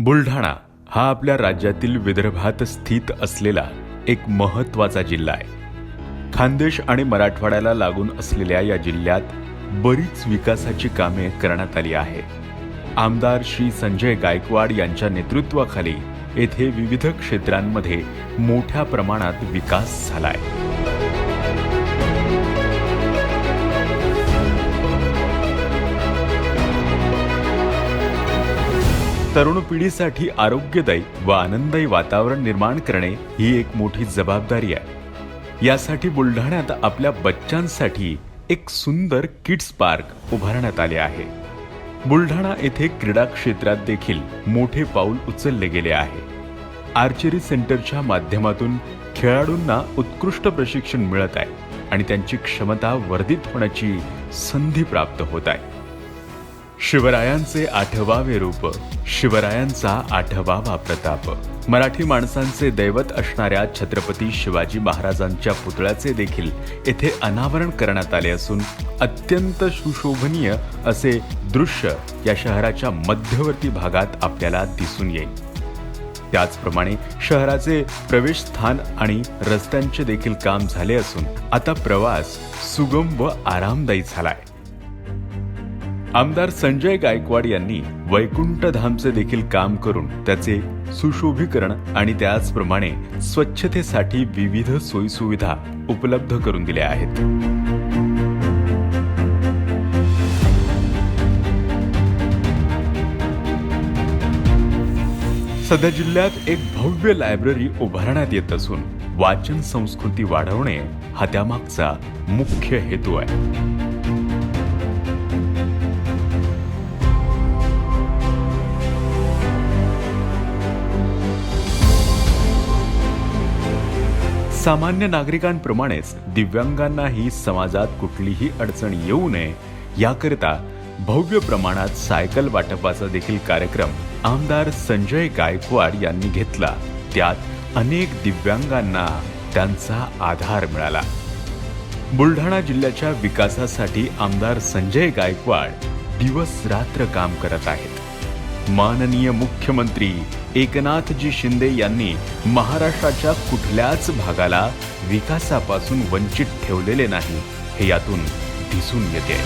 बुलढाणा हा आपल्या राज्यातील विदर्भात स्थित असलेला एक महत्त्वाचा जिल्हा आहे। खानदेश आणि मराठवाड्याला लागून असलेल्या या जिल्ह्यात बरीच विकासाची कामे करण्यात आली आहे। आमदार श्री संजय गायकवाड यांच्या नेतृत्वाखाली येथे विविध क्षेत्रांमध्ये मोठ्या प्रमाणात विकास झालाय। तरुण पिढीसाठी आरोग्यदायी व आनंददायी वातावरण निर्माण करणे ही एक मोठी जबाबदारी आहे। यासाठी बुलढाण्यात आपल्या बच्चांसाठी एक सुंदर किड्स पार्क उभारण्यात आले आहे। बुलढाणा येथे क्रीडा क्षेत्रात देखील मोठे पाऊल उचलले गेले आहे। आर्चरी सेंटरच्या माध्यमातून खेळाडूंना उत्कृष्ट प्रशिक्षण मिळत आहे आणि त्यांची क्षमता वर्धित होण्याची संधी प्राप्त होत आहे। शिवरायांचे आठवावे रूप, शिवरायांचा आठवावा प्रताप। मराठी माणसांचे दैवत असणाऱ्या छत्रपती शिवाजी महाराजांच्या पुतळ्याचे देखील येथे अनावरण करण्यात आले असून अत्यंत सुशोभनीय असे दृश्य या शहराच्या मध्यवर्ती भागात आपल्याला दिसून येईल। त्याचप्रमाणे शहराचे प्रवेशस्थान आणि रस्त्यांचे देखील काम झाले असून आता प्रवास सुगम व आरामदायी झालाय। आमदार संजय गायकवाड यांनी वैकुंठ धामचे देखील काम करून त्याचे सुशोभीकरण आणि त्याचप्रमाणे स्वच्छतेसाठी विविध सोयीसुविधा उपलब्ध करून दिल्या आहेत। सध्या जिल्ह्यात एक भव्य लायब्ररी उभारण्यात येत असून वाचन संस्कृती वाढवणे हा त्यामागचा मुख्य हेतू आहे। सामान्य नागरिकांप्रमाणेच दिव्यांगांनाही समाजात कुठलीही अडचण येऊ नये याकरिता भव्य प्रमाणात सायकल वाटपाचा देखील कार्यक्रम आमदार संजय गायकवाड यांनी घेतला। त्यात अनेक दिव्यांगांना त्यांचा आधार मिळाला। बुलढाणा जिल्ह्याच्या विकासासाठी आमदार संजय गायकवाड दिवस रात्र काम करत आहेत। माननीय मुख्यमंत्री एकनाथजी शिंदे यांनी महाराष्ट्राच्या कुठल्याच भागाला विकासापासून वंचित ठेवलेले नाही, हे यातून दिसून येते।